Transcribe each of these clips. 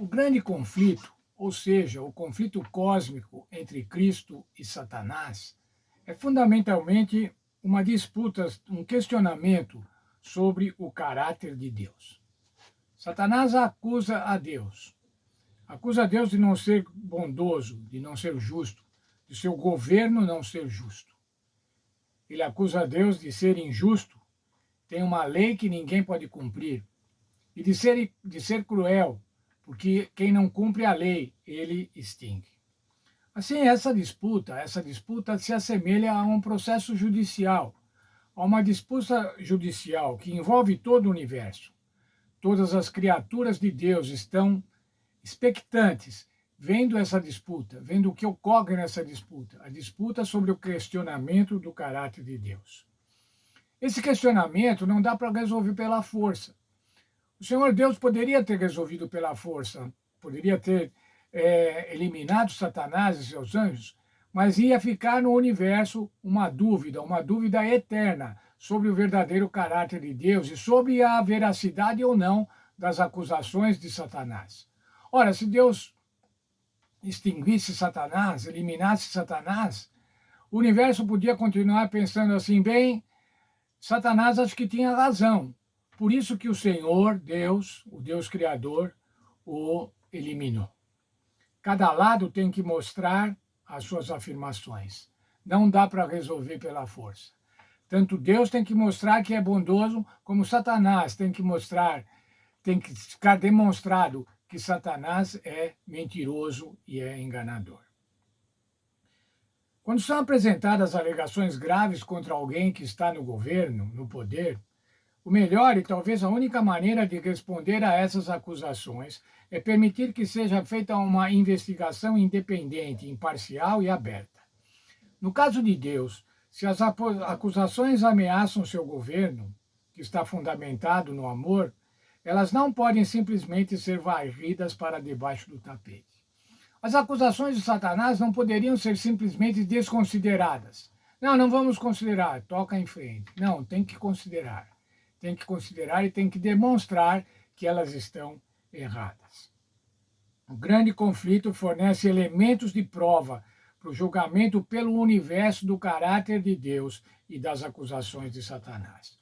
O grande conflito, ou seja, o conflito cósmico entre Cristo e Satanás, é fundamentalmente uma disputa, um questionamento sobre o caráter de Deus. Satanás acusa a Deus de não ser bondoso, de não ser justo, de seu governo não ser justo. Ele acusa a Deus de ser injusto, tem uma lei que ninguém pode cumprir, e de ser cruel, porque quem não cumpre a lei, ele extingue. Assim, essa disputa se assemelha a um processo judicial, a uma disputa judicial que envolve todo o universo. Todas as criaturas de Deus estão expectantes, vendo essa disputa, vendo o que ocorre nessa disputa, a disputa sobre o questionamento do caráter de Deus. Esse questionamento não dá para resolver pela força. O Senhor Deus poderia ter resolvido pela força, poderia ter eliminado Satanás e seus anjos, mas ia ficar no universo uma dúvida eterna sobre o verdadeiro caráter de Deus e sobre a veracidade ou não das acusações de Satanás. Ora, se Deus extinguisse Satanás, eliminasse Satanás, o universo podia continuar pensando assim, bem, Satanás acho que tinha razão. Por isso que o Senhor, Deus, o Deus Criador, o eliminou. Cada lado tem que mostrar as suas afirmações. Não dá para resolver pela força. Tanto Deus tem que mostrar que é bondoso, como Satanás tem que ficar demonstrado que Satanás é mentiroso e é enganador. Quando são apresentadas alegações graves contra alguém que está no governo, no poder, o melhor e talvez a única maneira de responder a essas acusações é permitir que seja feita uma investigação independente, imparcial e aberta. No caso de Deus, se as acusações ameaçam seu governo, que está fundamentado no amor, elas não podem simplesmente ser varridas para debaixo do tapete. As acusações de Satanás não poderiam ser simplesmente desconsideradas. Não vamos considerar, toca em frente. Não, tem que considerar. Tem que considerar e tem que demonstrar que elas estão erradas. O grande conflito fornece elementos de prova para o julgamento pelo universo do caráter de Deus e das acusações de Satanás.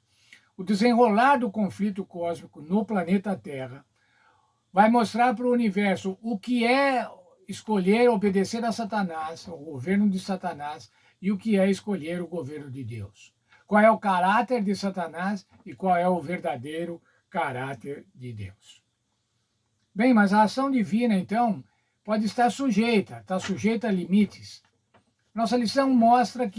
O desenrolar do conflito cósmico no planeta Terra vai mostrar para o universo o que é escolher obedecer a Satanás, ao governo de Satanás, e o que é escolher o governo de Deus. Qual é o caráter de Satanás e qual é o verdadeiro caráter de Deus. Bem, mas a ação divina, então, pode estar sujeita a limites. Nossa lição mostra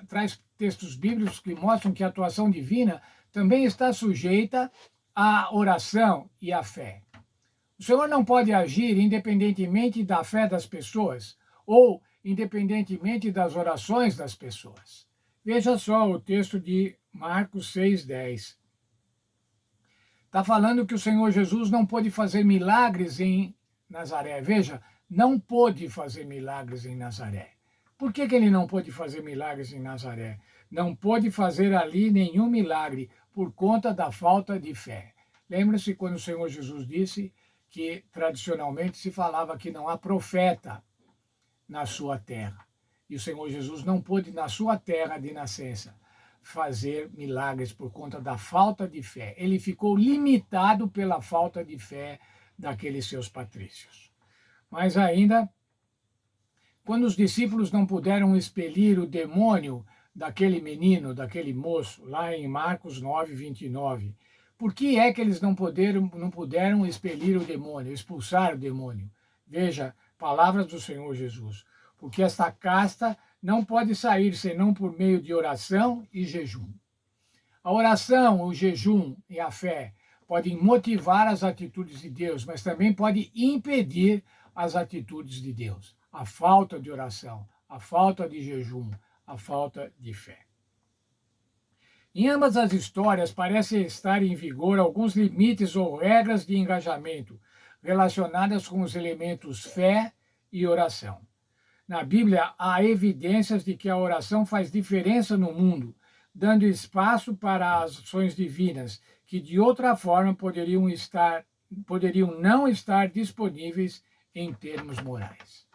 traz textos bíblicos que mostram que a atuação divina também está sujeita à oração e à fé. O Senhor não pode agir independentemente da fé das pessoas ou independentemente das orações das pessoas. Veja só o texto de Marcos 6,10. Está falando que o Senhor Jesus não pôde fazer milagres em Nazaré. Veja, não pôde fazer milagres em Nazaré. Por que ele não pôde fazer milagres em Nazaré? Não pôde fazer ali nenhum milagre por conta da falta de fé. Lembra-se quando o Senhor Jesus disse que tradicionalmente se falava que não há profeta na sua terra. E o Senhor Jesus não pôde, na sua terra de nascença, fazer milagres por conta da falta de fé. Ele ficou limitado pela falta de fé daqueles seus patrícios. Mas ainda, quando os discípulos não puderam expelir o demônio daquele menino, daquele moço, lá em Marcos 9:29, por que é que eles não puderam expelir o demônio, expulsar o demônio? Veja, palavras do Senhor Jesus. Porque esta casta não pode sair senão por meio de oração e jejum. A oração, o jejum e a fé podem motivar as atitudes de Deus, mas também pode impedir as atitudes de Deus. A falta de oração, a falta de jejum, a falta de fé. Em ambas as histórias parece estar em vigor alguns limites ou regras de engajamento relacionadas com os elementos fé e oração. Na Bíblia, há evidências de que a oração faz diferença no mundo, dando espaço para as ações divinas, que de outra forma poderiam estar poderiam não estar disponíveis em termos morais.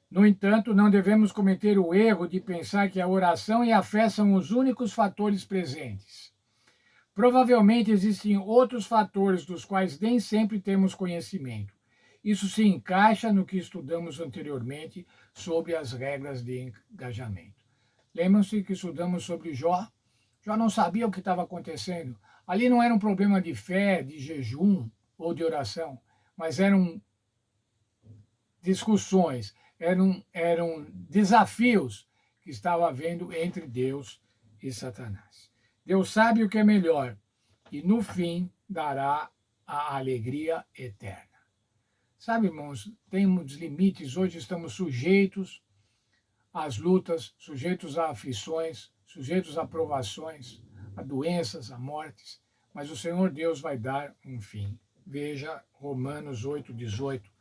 No entanto, não devemos cometer o erro de pensar que a oração e a fé são os únicos fatores presentes. Provavelmente existem outros fatores dos quais nem sempre temos conhecimento. Isso se encaixa no que estudamos anteriormente sobre as regras de engajamento. Lembram-se que estudamos sobre Jó? Jó não sabia o que estava acontecendo. Ali não era um problema de fé, de jejum ou de oração, mas eram discussões, eram desafios que estava havendo entre Deus e Satanás. Deus sabe o que é melhor e, no fim, dará a alegria eterna. Sabe, irmãos, temos limites. Hoje estamos sujeitos às lutas, sujeitos a aflições, sujeitos a provações, a doenças, a mortes. Mas o Senhor Deus vai dar um fim. Veja Romanos 8:18,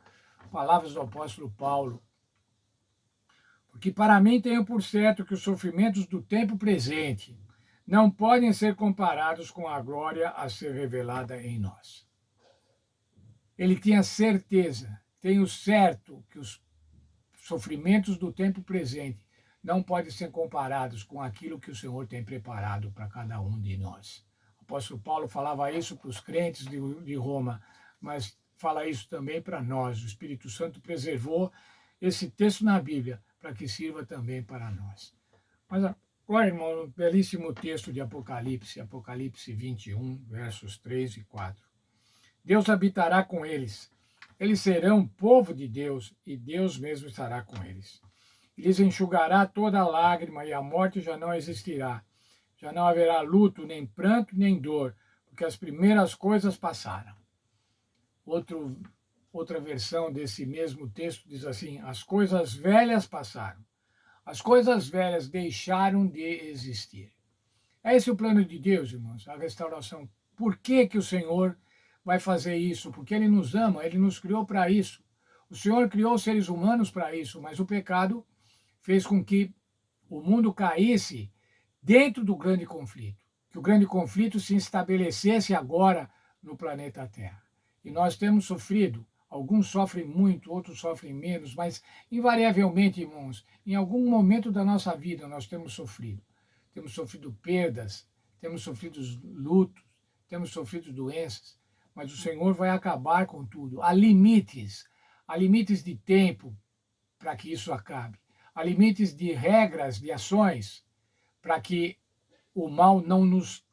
palavras do apóstolo Paulo. Porque para mim tenho por certo que os sofrimentos do tempo presente não podem ser comparados com a glória a ser revelada em nós. Ele tinha certeza, tenho certo que os sofrimentos do tempo presente não podem ser comparados com aquilo que o Senhor tem preparado para cada um de nós. O apóstolo Paulo falava isso para os crentes de Roma, mas fala isso também para nós. O Espírito Santo preservou esse texto na Bíblia para que sirva também para nós. Mas agora, irmão, um belíssimo texto de Apocalipse, Apocalipse 21, versos 3 e 4. Deus habitará com eles. Eles serão povo de Deus e Deus mesmo estará com eles. Lhes enxugará toda lágrima e a morte já não existirá. Já não haverá luto, nem pranto, nem dor, porque as primeiras coisas passaram. Outra versão desse mesmo texto diz assim: as coisas velhas passaram. As coisas velhas deixaram de existir. Esse é o plano de Deus, irmãos, a restauração. Por que o Senhor vai fazer isso? Porque Ele nos ama, Ele nos criou para isso. O Senhor criou os seres humanos para isso, mas o pecado fez com que o mundo caísse dentro do grande conflito. Que o grande conflito se estabelecesse agora no planeta Terra. E nós temos sofrido. Alguns sofrem muito, outros sofrem menos, mas invariavelmente, irmãos, em algum momento da nossa vida nós temos sofrido. Temos sofrido perdas, temos sofrido lutos, temos sofrido doenças, mas o Senhor vai acabar com tudo. Há limites de tempo para que isso acabe. Há limites de regras, de ações, para que o mal não nos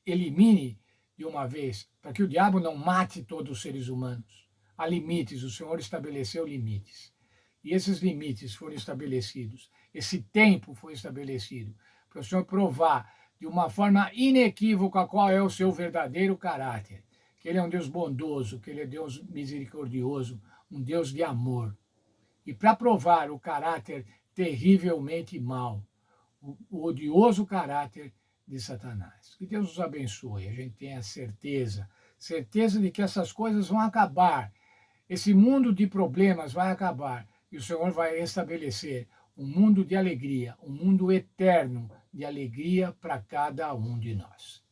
elimine de uma vez, para que o diabo não mate todos os seres humanos. Há limites, o Senhor estabeleceu limites. E esses limites foram estabelecidos, esse tempo foi estabelecido, para o Senhor provar de uma forma inequívoca qual é o seu verdadeiro caráter. Que Ele é um Deus bondoso, que Ele é Deus misericordioso, um Deus de amor. E para provar o caráter terrivelmente mau, o odioso caráter de Satanás. Que Deus nos abençoe, a gente tenha certeza de que essas coisas vão acabar. Esse mundo de problemas vai acabar e o Senhor vai estabelecer um mundo de alegria, um mundo eterno de alegria para cada um de nós.